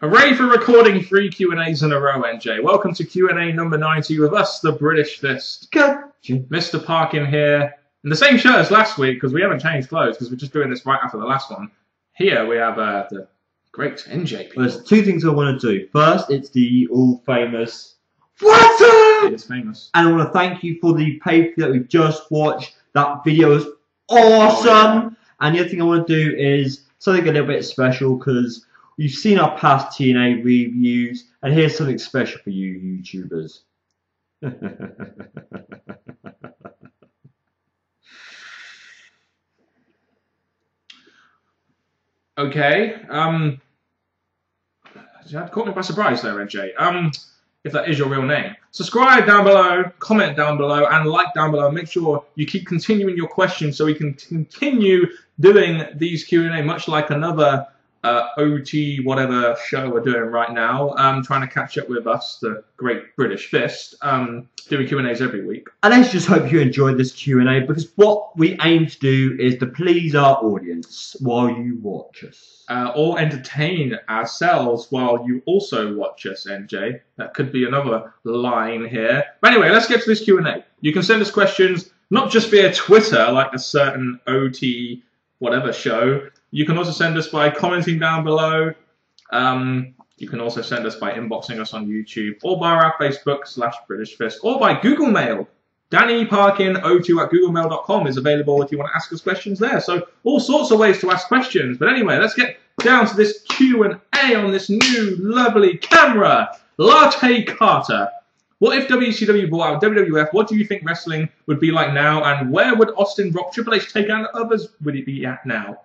Hooray for recording 3 Q&As in a row, NJ. Welcome to Q&A number 90 with us, the British Fist. Mr. Parkin here. In the same shirt as last week, because we haven't changed clothes, because we're just doing this right after the last one. Here we have the great NJ people. There's two things I want to do. First, it's the all-famous What's Up? It is famous. And I want to thank you for the pay-per-view that we've just watched. That video is awesome. Oh, yeah. And the other thing I want to do is something a little bit special, because you've seen our past TNA reviews, and here's something special for you YouTubers. Okay, that caught me by surprise there, NJ. If that is your real name. Subscribe down below, comment down below, and like down below. Make sure you keep continuing your questions so we can continue doing these Q&A, much like another OT whatever show we're doing right now. Trying to catch up with us, the Great British Fist, doing Q&As every week. And let's just hope you enjoyed this Q&A, because what we aim to do is to please our audience while you watch us. Or entertain ourselves while you also watch us, NJ. That could be another line here. But anyway, let's get to this Q&A. You can send us questions, not just via Twitter, like a certain OT whatever show. You can also send us by commenting down below. You can also send us by inboxing us on YouTube, or by our Facebook /British Fist, or by Google Mail. Danny Parkin 02 at googlemail.com is available if you want to ask us questions there. So all sorts of ways to ask questions. But anyway, let's get down to this Q&A on this new lovely camera. Latte Carter. What if WCW bought out WWF? What do you think wrestling would be like now? And where would Austin, Rock, Triple H take out others would it be at now?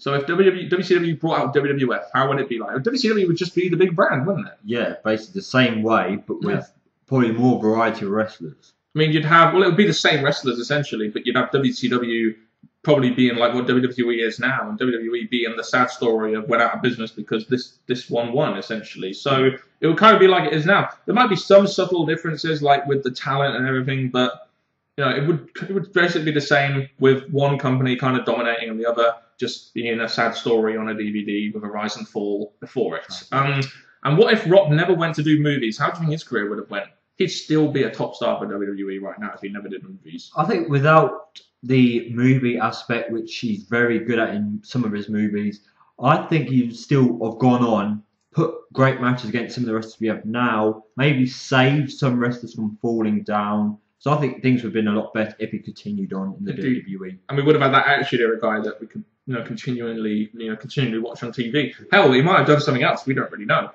So if WCW brought out WWF, how would it be like? WCW would just be the big brand, wouldn't it? Yeah, basically the same way, but with probably more variety of wrestlers. I mean, you'd have, well, it would be the same wrestlers essentially, but you'd have WCW probably being like what WWE is now, and WWE being the sad story of went out of business because this one won essentially. So it would kind of be like it is now. There might be some subtle differences, like with the talent and everything, but you know, it would basically be the same with one company kind of dominating and the other just being a sad story on a DVD with a rise and fall before it. And what if Rock never went to do movies? How do you think his career would have went? He'd still be a top star for WWE right now if he never did movies. I think without the movie aspect, which he's very good at in some of his movies, I think he'd still have gone on, put great matches against some of the wrestlers we have now, maybe save some wrestlers from falling down. So I think things would have been a lot better if he continued on in the WWE. And we would have had that Attitude Era guy that we could, continually watch on TV. Hell, he might have done something else. We don't really know.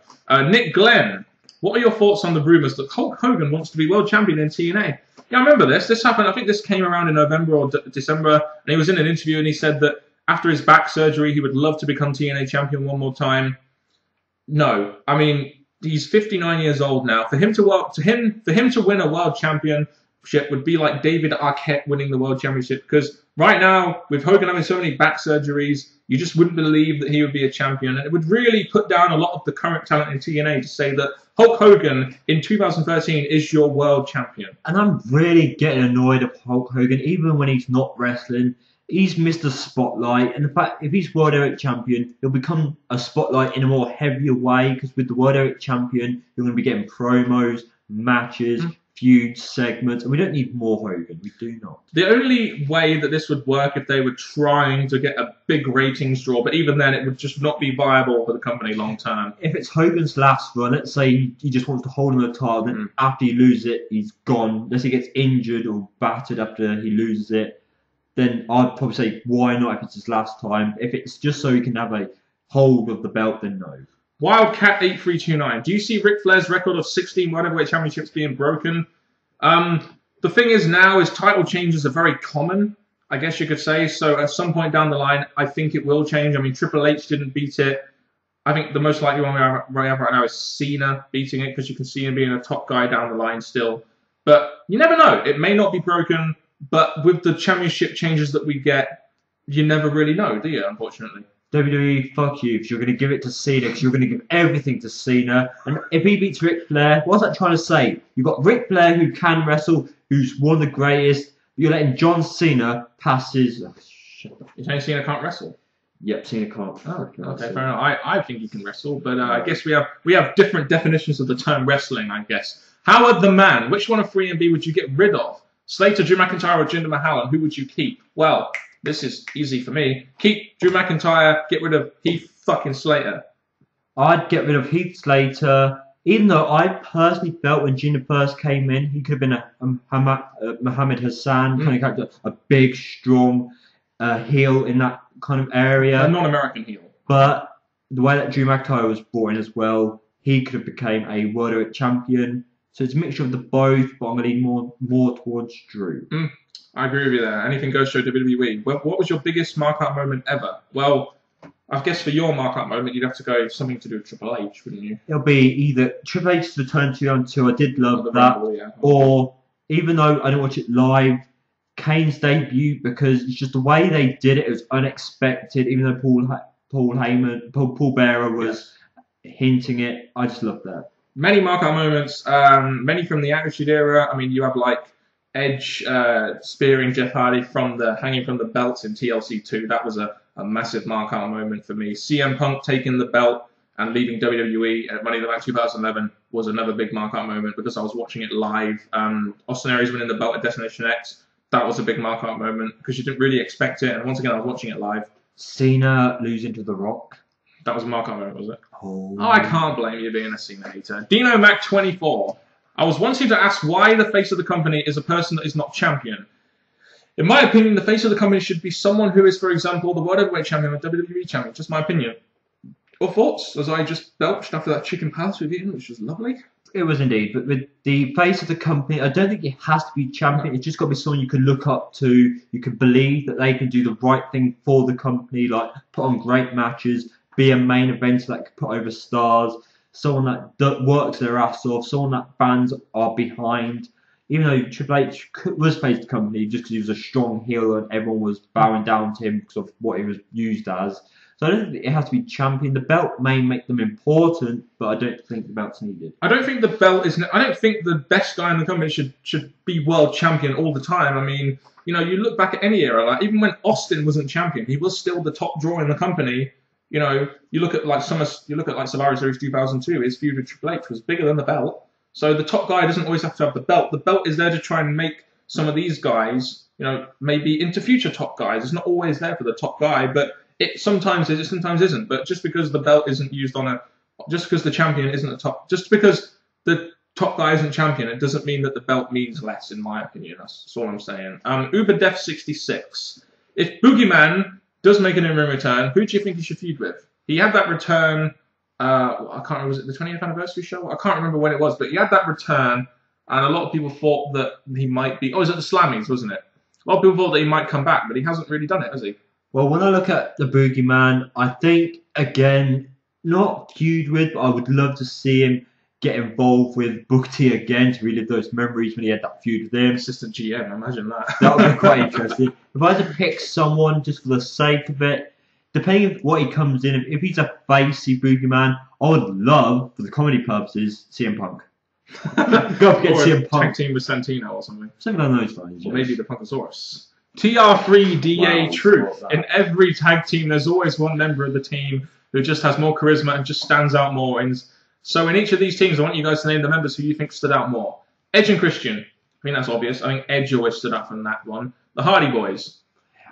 Nick Glenn, what are your thoughts on the rumours that Hulk Hogan wants to be world champion in TNA? Yeah, I remember this. This happened. I think this came around in November or December, and he was in an interview and he said that after his back surgery, he would love to become TNA champion one more time. No, I mean he's 59 years old now. For him to win a world championship would be like David Arquette winning the world championship, because right now, with Hogan having so many back surgeries, you just wouldn't believe that he would be a champion. And it would really put down a lot of the current talent in TNA to say that Hulk Hogan in 2013 is your world champion. And I'm really getting annoyed at Hulk Hogan, even when he's not wrestling. He's missed the spotlight. And in fact, if he's World Heavyweight Champion, he'll become a spotlight in a more heavier way, because with the World Heavyweight Champion, you're going to be getting promos, matches, feud segments, and we don't need more Hogan. We do not. The only way that this would work if they were trying to get a big ratings draw, but even then it would just not be viable for the company long term. If it's Hogan's last run, let's say he just wants to hold him the title, then after he loses it, he's gone. Unless he gets injured or battered after he loses it, then I'd probably say, why not if it's his last time? If it's just so he can have a hold of the belt, then no. Wildcat8329. Do you see Ric Flair's record of 16 World Heavyweight Championships being broken? The thing is now is title changes are very common, I guess you could say. So at some point down the line, I think it will change. I mean, Triple H didn't beat it. I think the most likely one we have right now is Cena beating it, because you can see him being a top guy down the line still. But you never know. It may not be broken, but with the championship changes that we get, you never really know, do you, unfortunately? WWE, fuck you, because you're going to give it to Cena, because you're going to give everything to Cena. And if he beats Ric Flair, what's that trying to say? You've got Ric Flair, who can wrestle, who's one of the greatest. You're letting John Cena pass his... You're saying Cena can't wrestle? Yep, Cena can't. Oh, okay, fair enough. I think he can wrestle, but I guess we have different definitions of the term wrestling, I guess. Howard the Man, which one of 3 and B would you get rid of? Slater, Drew McIntyre, or Jinder Mahal, and who would you keep? Well, this is easy for me. Keep Drew McIntyre, get rid of Heath fucking Slater. I'd get rid of Heath Slater, even though I personally felt when Jinder first came in, he could have been a Muhammad Hassan kind of character, a big, strong heel in that kind of area. A non-American heel. But the way that Drew McIntyre was brought in as well, he could have become a World Heavyweight Champion. So it's a mixture of the both, but I'm going to lean more towards Drew. I agree with you there. Anything goes show WWE. Well, what was your biggest mark-out moment ever? Well, I guess for your mark-out moment, you'd have to go something to do with Triple H, wouldn't you? It'll be either Triple H's Return 2-on-2, I did love that, Rumble, yeah. or even though I didn't watch it live, Kane's debut, because it's just the way they did it, it was unexpected, even though Paul Bearer was hinting it. I just loved that. Many mark-out moments, many from the Attitude Era. I mean, you have like Edge spearing Jeff Hardy hanging from the belts in TLC 2. That was a massive mark-out moment for me. CM Punk taking the belt and leaving WWE at Money in the Bank 2011 was another big mark-out moment because I was watching it live. Austin Aries winning the belt at Destination X. That was a big mark-out moment because you didn't really expect it. And once again, I was watching it live. Cena losing to The Rock. That was a mark-out moment, was it? Oh, I can't blame you being a Cena hater. Dino Mac 24. I was wanting to ask why the face of the company is a person that is not champion. In my opinion, the face of the company should be someone who is, for example, the World Heavyweight Champion or WWE Champion. Just my opinion. Your thoughts? As I just belched after that chicken palace with you, which was lovely. It was indeed. But with the face of the company, I don't think it has to be champion. It's just got to be someone you can look up to. You can believe that they can do the right thing for the company, like put on great matches, be a main eventer that can put over stars, someone that works their ass off, someone that fans are behind. Even though Triple H was face the company just because he was a strong heel and everyone was bowing down to him because of what he was used as. So I don't think it has to be champion. The belt may make them important, but I don't think the belt's needed. I don't think the belt is. I don't think the best guy in the company should be world champion all the time. I mean, you look back at any era, like even when Austin wasn't champion, he was still the top draw in the company. You look at Survivor Series 2002. His feud with Triple H was bigger than the belt. So the top guy doesn't always have to have the belt. The belt is there to try and make some of these guys, maybe into future top guys. It's not always there for the top guy, but it sometimes is, it sometimes isn't. But just because the belt isn't used just because the champion isn't the top, just because the top guy isn't champion, it doesn't mean that the belt means less, in my opinion. That's all I'm saying. UberDef66. If Boogeyman does make an in-ring return, who do you think he should feud with? He had that return. I can't remember, was it the 20th anniversary show? I can't remember when it was, but he had that return, and a lot of people thought that he might be. Oh, it was at the Slammies, wasn't it? A lot of people thought that he might come back, but he hasn't really done it, has he? Well, when I look at the Boogeyman, I think, again, not feud with, but I would love to see him get involved with Booker T again to relive those memories when he had that feud with him. Assistant GM, imagine that. That would be quite interesting. If I had to pick someone just for the sake of it, depending on what he comes in, if he's a facey Boogeyman, I would love, for the comedy purposes, CM Punk. Go get CM Punk. Tag team with Santino or something. Something along those lines. Or maybe the Punkosaurus. TR3DA Truth. In every tag team, there's always one member of the team who just has more charisma and just stands out more. So in each of these teams, I want you guys to name the members who you think stood out more. Edge and Christian. I mean, that's obvious. I think Edge always stood out from that one. The Hardy Boys.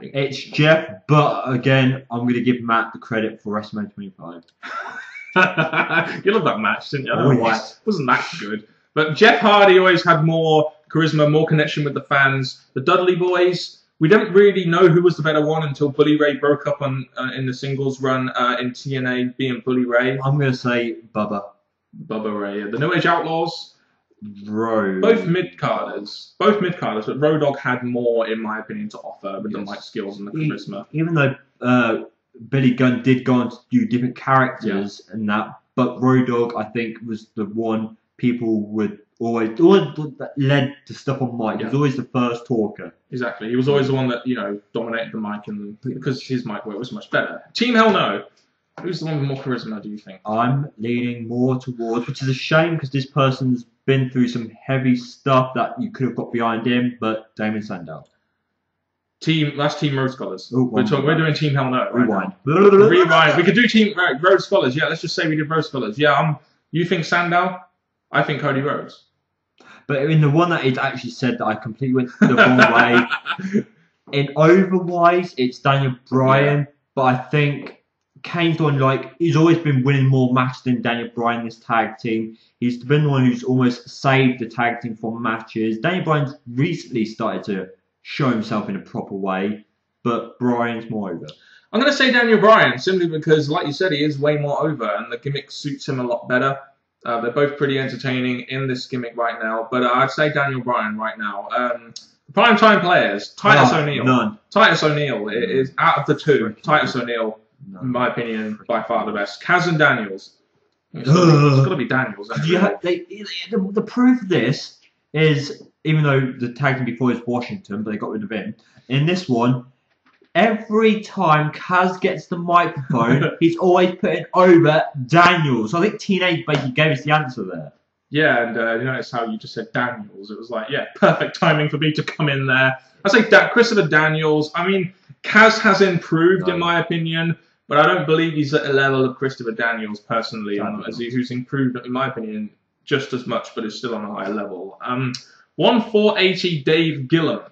It's Jeff, but again, I'm going to give Matt the credit for WrestleMania 25. You love that match, didn't you? I Oh, don't know why. yes. It wasn't that good. But Jeff Hardy always had more charisma, more connection with the fans. The Dudley Boys, we don't really know who was the better one until Bully Ray broke up in the singles run in TNA, being Bully Ray. I'm going to say Bubba. Bubba Ray. The New Age Outlaws. Road. Both mid-carders, but Road Dogg had more, in my opinion, to offer with the mic skills and the charisma. Even though Billy Gunn did go on to do different characters and that, but Road Dogg, I think, was the one people would always that led to stuff on mic. He was always the first talker. Exactly. He was always the one that, dominated the mic, and because his mic work was much better. Team Hell No. Who's the one with more charisma, do you think? I'm leaning more towards, which is a shame because this person's been through some heavy stuff that you could have got behind him, but Damon Sandow. That's Team Rose Scholars. Oh, We're doing Team Hell No. Rewind. Rewind. We could do Team Rose Scholars. Yeah, let's just say we did Rose Scholars. Yeah, you think Sandow? I think Cody Rhodes. But in the one that it's actually said that I completely went the wrong way. In over-wise, it's Daniel Bryan, but I think Kane's the one, he's always been winning more matches than Daniel Bryan in this tag team. He's been the one who's almost saved the tag team from matches. Daniel Bryan's recently started to show himself in a proper way, but Bryan's more over. I'm going to say Daniel Bryan, simply because, like you said, he is way more over, and the gimmick suits him a lot better. They're both pretty entertaining in this gimmick right now, but I'd say Daniel Bryan right now. Primetime players, Titus O'Neil. None. Titus O'Neil is out of the two. Titus O'Neil, in my opinion, by far the best. Kaz and Daniels. It's got to be Daniels. The proof of this is, even though the tag team before is Washington, but they got rid of him, in this one, every time Kaz gets the microphone, he's always putting over Daniels. So I think Teenage basically gave us the answer there. Yeah, and you notice how you just said Daniels. It was like, yeah, perfect timing for me to come in there. I say Christopher Daniels. I mean, Kaz has improved, in my opinion, but I don't believe he's at the level of Christopher Daniels, personally, who's improved, in my opinion, just as much, but is still on a higher level. 1480 Dave Gillum.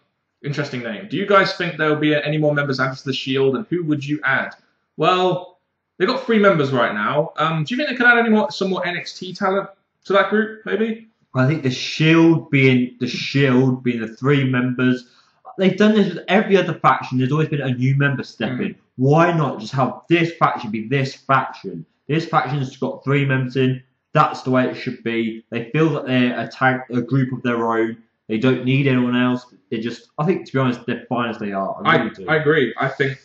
Interesting name. Do you guys think there will be any more members added to the Shield, and who would you add? Well, they've got 3 members right now. Do you think they could add some more NXT talent to that group, maybe? I think the Shield being the 3 members, they've done this with every other faction. There's always been a new member step in. Why not just have this faction be this faction? This faction's got 3 members in. That's the way it should be. They feel that they're a group of their own. They don't need anyone else. I think, to be honest, they're fine as they are. I really do. I agree. I think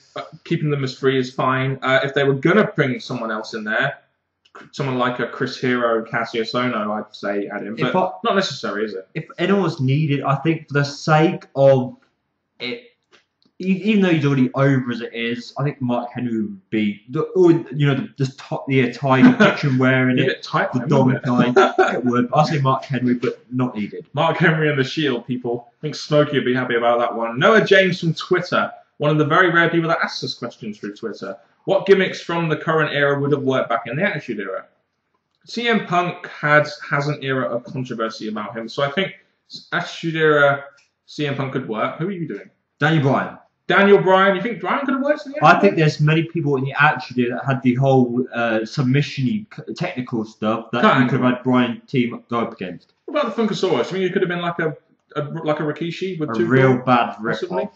keeping them as 3 is fine. If they were going to bring someone else in there, someone like a Chris Hero, Cassius Ohno, I'd say add him. But not necessary, is it? If anyone was needed, I think for the sake of it, even though he's already over as it is, I think Mark Henry would be, the attire, the picture wearing it, the dog tie. It would. I'll say Mark Henry, but not needed. Mark Henry and the Shield, people. I think Smokey would be happy about that one. Noah James from Twitter, one of the very rare people that asks us questions through Twitter. What gimmicks from the current era would have worked back in the Attitude Era? CM Punk has an era of controversy about him, so I think Attitude Era CM Punk could work. Who are you doing? Daniel Bryan. You think Bryan could have worked in the Attitude? I think there's many people in the Attitude Era that had the whole submission-y technical stuff that you could have had Bryan team go up against. What about the Funkasaurus? I mean, you could have been like a Rikishi with a real bad rip-off.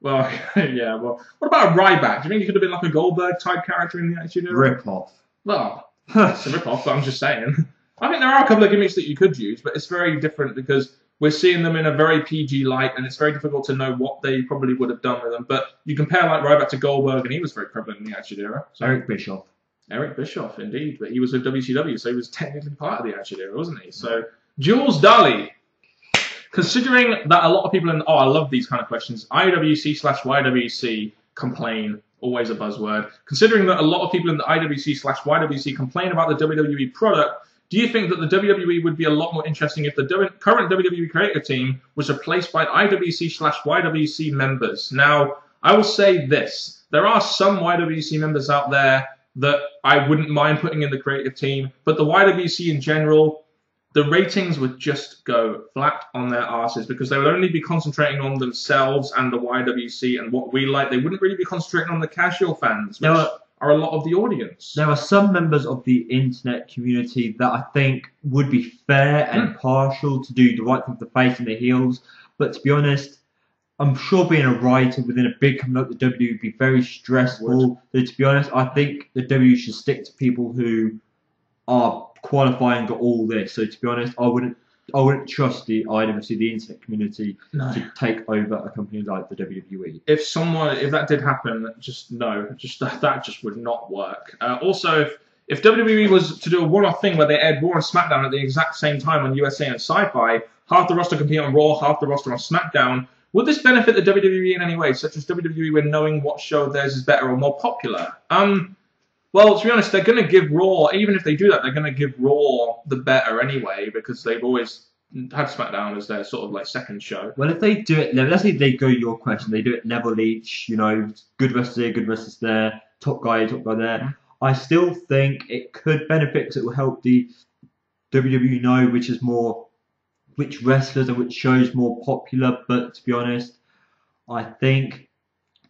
Well, yeah, well, what about a Ryback? Do you think he could have been like a Goldberg-type character in the Attitude Era? Rip-off. Well, it's a rip-off, but I'm just saying. I think there are a couple of gimmicks that you could use, but it's very different because we're seeing them in a very PG light, and it's very difficult to know what they probably would have done with them. But you compare like Ryback to Goldberg, and he was very prevalent in the Attitude Era. So. Eric Bischoff, indeed. But he was with WCW, so he was technically part of the Attitude Era, wasn't he? So, Jules Daly. Considering that a lot of people I love these kind of questions, IWC/YWC complain, always a buzzword. Considering that a lot of people in the IWC/YWC complain about the WWE product, do you think that the WWE would be a lot more interesting if the current WWE creative team was replaced by IWC/YWC members? Now, I will say this. There are some YWC members out there that I wouldn't mind putting in the creative team, but the YWC in general, the ratings would just go flat on their asses because they would only be concentrating on themselves and the YWC and what we like. They wouldn't really be concentrating on the casual fans, which are a lot of the audience. There are some members of the internet community that I think would be fair and partial to do the right thing for the face and the heels. But to be honest, I'm sure being a writer within a big company like the WWE would be very stressful. So to be honest, I think the WWE should stick to people who are qualifying, got all this. So to be honest, I wouldn't trust the IWC, the internet community, to take over a company like the WWE. If that did happen, that just would not work. Also, if WWE was to do a one-off thing where they aired Raw and SmackDown at the exact same time on USA and Sci-Fi, half the roster compete on Raw, half the roster on SmackDown, would this benefit the WWE in any way, such as WWE when knowing what show of theirs is better or more popular? Well, to be honest, they're going to give Raw, even if they do that, they're going to give Raw the better anyway, because they've always had SmackDown as their sort of like second show. Well, if they do it, let's say they go your question, they do it level each, you know, good wrestlers here, good wrestlers there, top guy there. I still think it could benefit because it will help the WWE know which wrestlers and which shows more popular. But to be honest, I think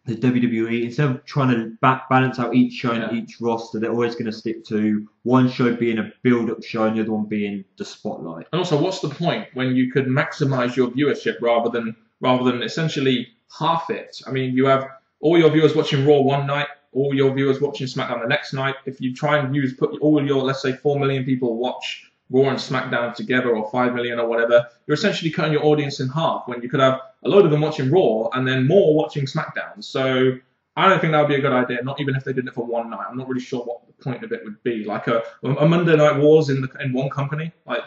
the WWE, instead of trying to balance out each show and each roster, they're always going to stick to one show being a build-up show and the other one being the spotlight. And also, what's the point when you could maximize your viewership rather than essentially half it? I mean, you have all your viewers watching Raw one night, all your viewers watching SmackDown the next night. If you try and put all your, let's say, 4 million people watch Raw and SmackDown together, or 5 million or whatever, you're essentially cutting your audience in half when you could have a load of them watching Raw and then more watching SmackDown. So I don't think that would be a good idea, not even if they did it for one night. I'm not really sure what the point of it would be. Like a Monday Night Wars in one company? Like,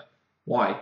why?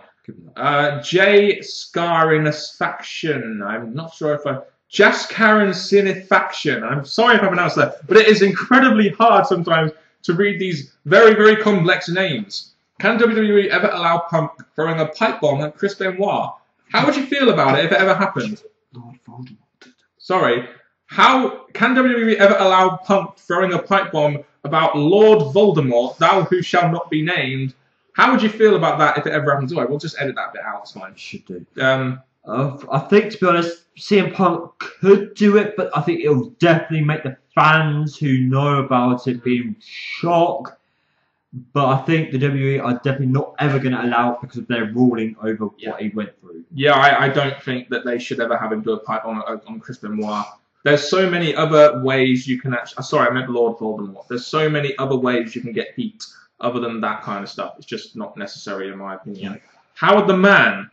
J Scarinus Faction. I'm not sure if I... Jaskarin Cinefaction. I'm sorry if I pronounced that, but it is incredibly hard sometimes to read these very, very complex names. Can WWE ever allow Punk throwing a pipe bomb at Chris Benoit? How would you feel about it if it ever happened? Lord Voldemort. Sorry. How can WWE ever allow Punk throwing a pipe bomb about Lord Voldemort, thou who shall not be named? How would you feel about that if it ever happens? We'll just edit that bit out. It's fine. Should do. I think, to be honest, CM Punk could do it, but I think it'll definitely make the fans who know about it be in shock. But I think the WWE are definitely not ever going to allow it because of their ruling over what he went through. Yeah, I don't think that they should ever have him do a pipe on Chris Benoit. There's so many other ways you can actually... Sorry, I meant Lord Voldemort. There's so many other ways you can get heat other than that kind of stuff. It's just not necessary in my opinion. Yeah. Howard the Man.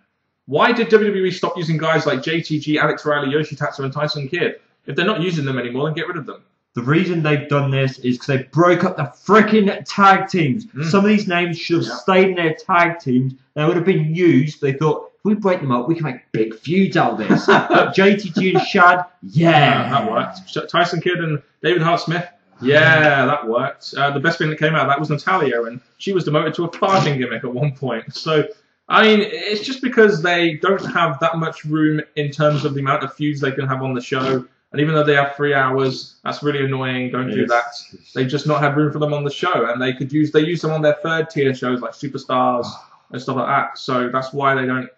Why did WWE stop using guys like JTG, Alex Riley, Yoshitatsu, and Tyson Kidd? If they're not using them anymore, then get rid of them. The reason they've done this is because they broke up the freaking tag teams. Some of these names should have stayed in their tag teams. They would have been used. They thought, if we break them up, we can make big feuds out of this. But JTG and Shad, that worked. Tyson Kidd and David Hart Smith, that worked. The best thing that came out of that was Natalia, and she was demoted to a farting gimmick at one point. So, I mean, it's just because they don't have that much room in terms of the amount of feuds they can have on the show. And even though they have 3 hours, that's really annoying. Don't do that. They just not have room for them on the show, and they use them on their third tier shows like Superstars and stuff like that. So that's why they don't,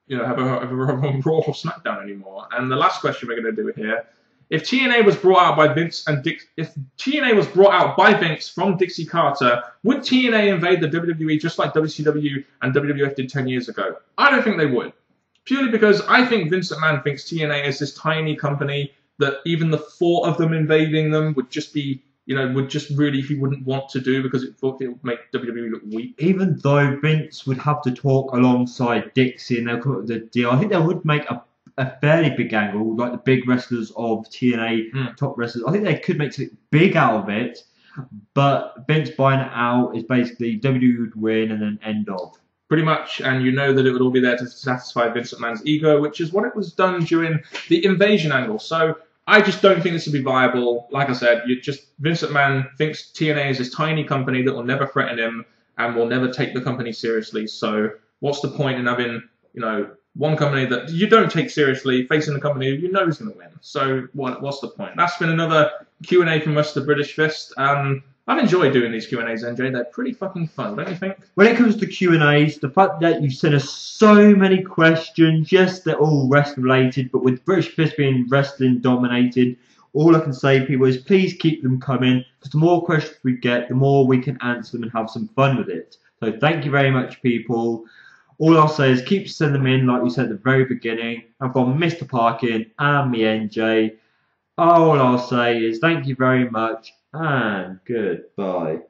have a Raw or SmackDown anymore. And the last question we're going to do here: if TNA was brought out by Vince from Dixie Carter, would TNA invade the WWE just like WCW and WWF did 10 years ago? I don't think they would, purely because I think Vince McMahon thinks TNA is this tiny company that even the thought of them invading them would just be, he wouldn't want to do because it would make WWE look weak. Even though Vince would have to talk alongside Dixie and they'll come up with a deal, I think they would make a fairly big angle, like the big wrestlers of TNA, top wrestlers. I think they could make something big out of it, but Vince buying it out is basically WWE would win and then end of. Pretty much, and you know that it would all be there to satisfy Vince McMahon's ego, which is what it was done during the invasion angle. So I just don't think this would be viable. Like I said, Vince McMahon thinks TNA is this tiny company that will never threaten him and will never take the company seriously. So what's the point in having, one company that you don't take seriously facing a company you know is going to win? So what's the point? That's been another Q&A from us, the British Fist. I've enjoyed doing these Q&As, NJ. They're pretty fucking fun, don't you think? When it comes to Q&As, the fact that you sent us so many questions, yes, they're all wrestling related, but with British Fist being wrestling dominated, all I can say, people, is please keep them coming, because the more questions we get, the more we can answer them and have some fun with it. So thank you very much, people. All I'll say is keep sending them in, like we said at the very beginning. I've got Mr. Parkin and me, NJ. All I'll say is thank you very much and goodbye.